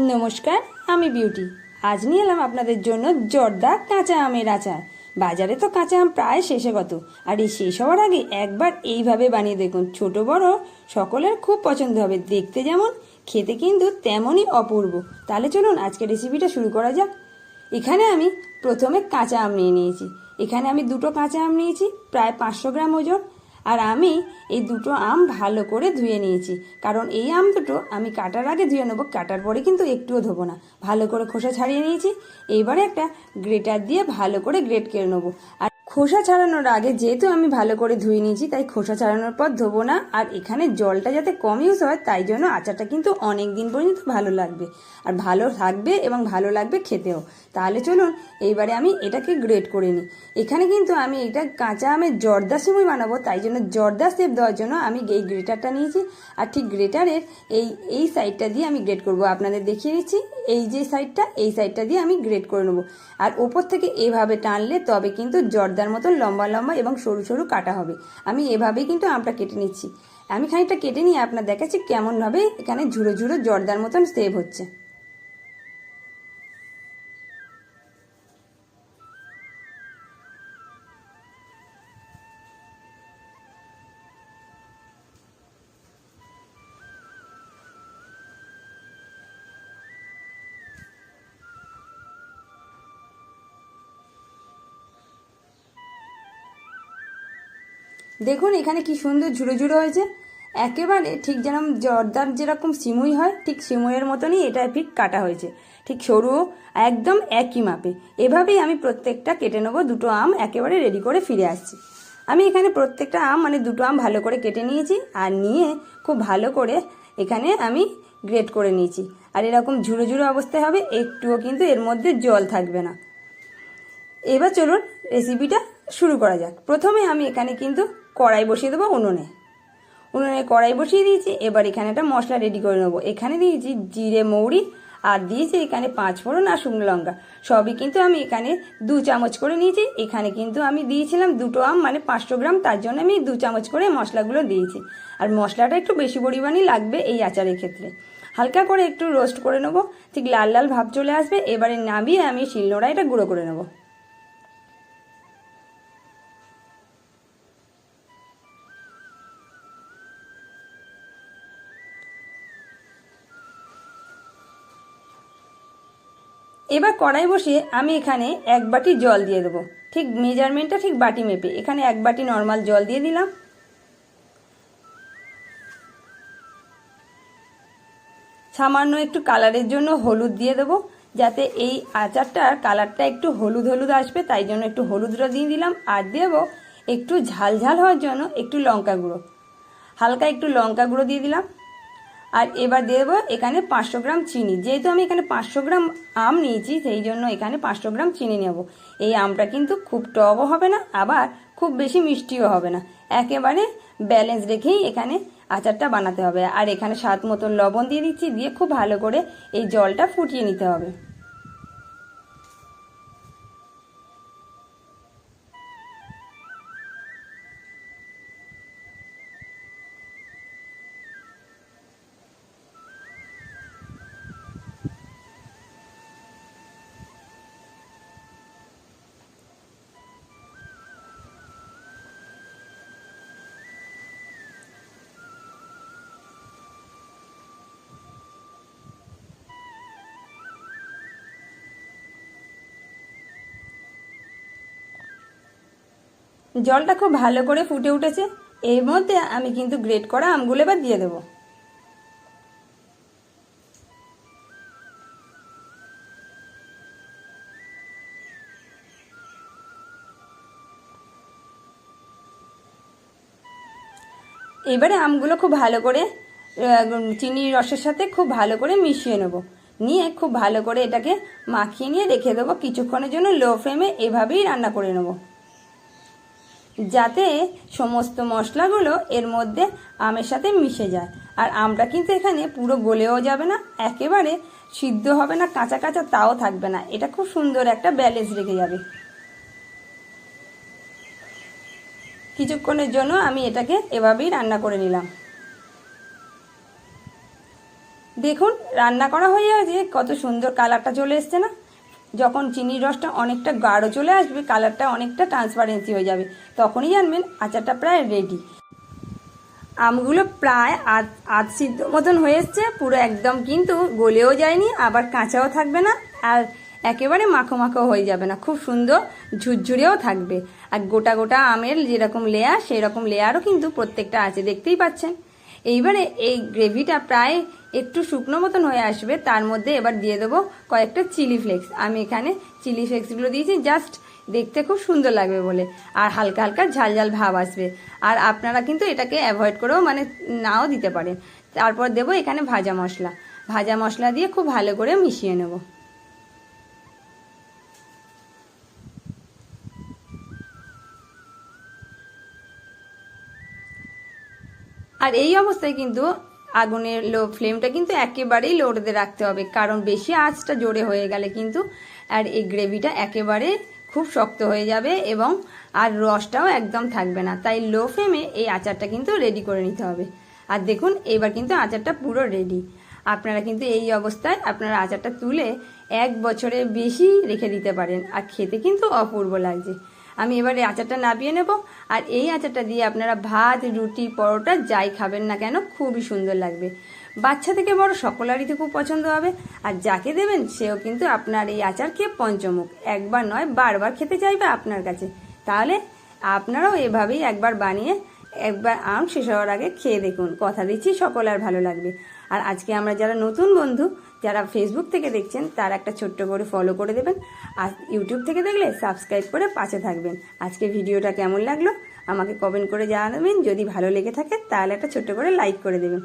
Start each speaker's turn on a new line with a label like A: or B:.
A: নমস্কার, আমি বিউটি। আজ নিয়ে এলাম আপনাদের জন্য জর্দা কাঁচা আমের আচার। বাজারে তো কাঁচা আম প্রায় শেষে গত, আর এই শেষ হওয়ার আগে একবার এইভাবে বানিয়ে দেখুন। ছোট বড় সকলের খুব পছন্দ হবে। দেখতে যেমন, খেতে কিন্তু তেমনই অপূর্ব। তাহলে চলুন আজকে রেসিপিটা শুরু করা যাক। এখানে আমি প্রথমে কাঁচা আম নিয়ে নিয়েছি। এখানে আমি দুটো কাঁচা আম নিয়েছি, প্রায় 500 গ্রাম ওজন। আর আমি এই দুটো আম ভালো করে ধুয়ে নিয়েছি, কারণ এই আম দুটো আমি কাটার আগে ধুয়ে নেবো, কাটার পরে কিন্তু একটুও ধোবো না। ভালো করে খোসা ছাড়িয়ে নিয়েছি। এইবারে একটা গ্রেটার দিয়ে ভালো করে গ্রেট করে নেবো। আর খোসা ছাড়ানোর আগে যেহেতু আমি ভালো করে ধুয়ে নিয়েছি, তাই খোসা ছাড়ানোর পর ধোবো না। আর এখানে জলটা যাতে কম ইউজ হয়, তাই জন্য আচারটা কিন্তু অনেক দিন পর্যন্ত ভালো লাগবে, আর ভালো থাকবে এবং ভালো লাগবে খেতেও। তাহলে চলুন এইবারে আমি এটাকে গ্রেট করে নিই। এখানে কিন্তু আমি এটা কাঁচা আমের জর্দা সিমুই বানাবো, তাই জন্য জর্দা শেপ দেওয়ার জন্য আমি এই গ্রেটারটা নিয়েছি। আর ঠিক গ্রেটারের এই সাইডটা দিয়ে আমি গ্রেট করব। আপনাদের দেখিয়ে দিচ্ছি, এই যে সাইডটা, এই সাইডটা দিয়ে আমি গ্রেট করে নেবো। আর ওপর থেকে এভাবে টানলে তবে কিন্তু জর্দার মতো লম্বা লম্বা এবং সরু সরু কাটা হবে। আমি এভাবেই কিন্তু আমটা কেটে নিচ্ছি। আমি খানিকটা কেটে নিয়ে আপনার দেখাচ্ছি কেমনভাবে এখানে ঝুড়ো ঝুড়ো জর্দার মতন সেভ হচ্ছে। দেখুন এখানে কি সুন্দর ঝুড়ো ঝুড়ো হয়েছে। একেবারে ঠিক যেরকম জর্দার যেরকম সিমুই হয়, ঠিক সিমুইয়ের মতনই এটা ঠিক কাটা হয়েছে। ঠিক সরু, একদম একই মাপে। এভাবেই আমি প্রত্যেকটা কেটে নেবো। দুটো আম একেবারে রেডি করে ফিরে আসছি। আমি এখানে প্রত্যেকটা আম মানে দুটো আম ভালো করে কেটে নিয়েছি, আর নিয়ে খুব ভালো করে এখানে আমি গ্রেট করে নিয়েছি। আর এরকম ঝুড়ো ঝুড়ো অবস্থায় হবে, একটুও কিন্তু এর মধ্যে জল থাকবে না। এবার চলুন রেসিপিটা শুরু করা যাক। প্রথমে আমি এখানে কিন্তু কড়াই বসিয়ে দেবো উনুনে। কড়াই বসিয়ে দিয়েছি। এবার এখানে একটা মশলা রেডি করে নেবো। এখানে দিয়েছি জিরে, মৌরি, আর দিয়েছি এখানে 5 ফোড়ন আর শুকনো লঙ্কা। সবই কিন্তু আমি এখানে 2 চামচ করে নিয়েছি। এখানে কিন্তু আমি দিয়েছিলাম দুটো আম মানে 500 গ্রাম, তার জন্য আমি 2 চামচ করে মশলাগুলো দিয়েছি। আর মশলাটা একটু বেশি পরিমাণেই লাগবে এই আচারের ক্ষেত্রে। হালকা করে একটু রোস্ট করে নেবো, ঠিক লাল লাল ভাব চলে আসবে। এবারে নামিয়ে আমি শিলনোড়ায় এটা গুঁড়ো করে নেবো। এবার কড়াই বসিয়ে আমি এখানে 1 বাটি জল দিয়ে দেবো। ঠিক মেজারমেন্টটা ঠিক বাটি মেপে এখানে 1 বাটি নর্মাল জল দিয়ে দিলাম। সামান্য একটু কালারের জন্য হলুদ দিয়ে দেবো, যাতে এই আচারটার কালারটা একটু হলুদ হলুদ আসবে, তাই জন্য একটু হলুদটা দিয়ে দিলাম। আর দেবো একটু ঝাল ঝাল হওয়ার জন্য একটু লঙ্কা গুঁড়ো, হালকা একটু লঙ্কা গুঁড়ো দিয়ে দিলাম। আর এবার দেবো এখানে 500 গ্রাম চিনি। যেহেতু আমি এখানে 500 গ্রাম আম নিয়েছি, সেই জন্য এখানে 500 গ্রাম চিনি নেব। এই আমটা কিন্তু খুব টকও হবে না, আবার খুব বেশি মিষ্টিও হবে না। একেবারে ব্যালেন্স রেখেই এখানে আচারটা বানাতে হবে। আর এখানে স্বাদ মতন লবণ দিয়ে দিচ্ছি, দিয়ে খুব ভালো করে এই জলটা ফুটিয়ে নিতে হবে। জলটা খুব ভালো করে ফুটে উঠেছে। এর মধ্যে আমি কিন্তু গ্রেট করা আমগুলো এবার দিয়ে দেবো। এবারে আমগুলো খুব ভালো করে চিনির রসের সাথে খুব ভালো করে মিশিয়ে নেব। নিয়ে খুব ভালো করে এটাকে মাখিয়ে নিয়ে রেখে দেবো কিছুক্ষণের জন্য লো ফ্লেমে। এভাবেই রান্না করে নেব, যাতে সমস্ত মশলাগুলো এর মধ্যে আমের সাথে মিশে যায়। আর আমটা কিন্তু এখানে পুরো গলেও যাবে না, একেবারে সিদ্ধ হবে না, কাঁচা কাঁচা তাও থাকবে না। এটা খুব সুন্দর একটা ব্যালেন্স রেখে যাবে। কিছুক্ষণের জন্য আমি এটাকে এভাবেই রান্না করে নিলাম। দেখুন রান্না করা হয়ে গেছে, কত সুন্দর কালারটা চলে এসছে না? যখন চিনির রসটা অনেকটা গাঢ় চলে আসবে, কালারটা অনেকটা ট্রান্সপারেন্সি হয়ে যাবে, তখনই জানবেন আচারটা প্রায় রেডি। আমগুলো প্রায় আধ সিদ্ধ মতন হয়ে এসছে, পুরো একদম কিন্তু গলেও যায়নি, আবার কাঁচাও থাকবে না, আর একেবারে মাখো মাখো হয়ে যাবে না, খুব সুন্দর ঝুরঝুরেও থাকবে। আর গোটা গোটা আমের যেরকম লেয়ার, সেই রকম লেয়ারও কিন্তু প্রত্যেকটা আছে, দেখতেই পাচ্ছেন। এইবারে এই গ্রেভিটা প্রায় একটু শুকনো মতন হয়ে আসবে, তার মধ্যে এবার দিয়ে দেবো কয়েকটা চিলি ফ্লেক্স। আমি এখানে চিলি ফ্লেক্সগুলো দিয়েছি জাস্ট দেখতে খুব সুন্দর লাগবে বলে, আর হালকা হালকা ঝাল ঝাল ভাব আসবে। আর আপনারা কিন্তু এটাকে অ্যাভয়েড করেও মানে নাও দিতে পারেন। তারপর দেবো এখানে ভাজা মশলা দিয়ে খুব ভালো করে মিশিয়ে নেব। আর এই অবস্থায় কিন্তু আগুনের ফ্লেমটা কিন্তু একেবারেই লোতে রাখতে হবে, কারণ বেশি আঁচটা জোরে হয়ে গেলে কিন্তু আর এই গ্রেভিটা একেবারে খুব শক্ত হয়ে যাবে এবং আর রসটাও একদম থাকবে না। তাই লো ফ্লেমে এই আচারটা কিন্তু রেডি করে নিতে হবে। আর দেখুন এবার কিন্তু আচারটা পুরো রেডি। আপনারা কিন্তু এই অবস্থায় আপনারা আচারটা তুলে 1 বছরের বেশি রেখে দিতে পারেন, আর খেতে কিন্তু অপূর্ব লাগছে। আমি এবারে আচারটা নামিয়ে নেব, আর এই আচারটা দিয়ে আপনারা ভাত, রুটি, পরোটা যাই খাবেন না কেন খুবই সুন্দর লাগবে। বাচ্চা থেকে বড় সকলেরই তো খুব পছন্দ হবে, আর যাকে দেবেন সেও কিন্তু আপনার এই আচার খেয়ে পঞ্চমুখ, একবার নয় বারবার খেতে চাইবে আপনার কাছে। তাহলে আপনারাও এভাবেই একবার বানিয়ে একবার আম শেষ হওয়ার আগে খেয়ে দেখুন, কথা দিচ্ছি সকলের ভালো লাগবে। আর আজকে আমরা যারা নতুন বন্ধু, যারা ফেসবুক থেকে দেখছেন, তারা একটা ছোট্ট করে ফলো করে দেবেন, আর ইউটিউব থেকে দেখলে সাবস্ক্রাইব করে পাশে থাকবেন। আজকে ভিডিওটা কেমন লাগলো আমাকে কমেন্ট করে জানাবেন, যদি ভালো লেগে থাকে তাহলে একটা ছোট্ট করে লাইক করে দেবেন।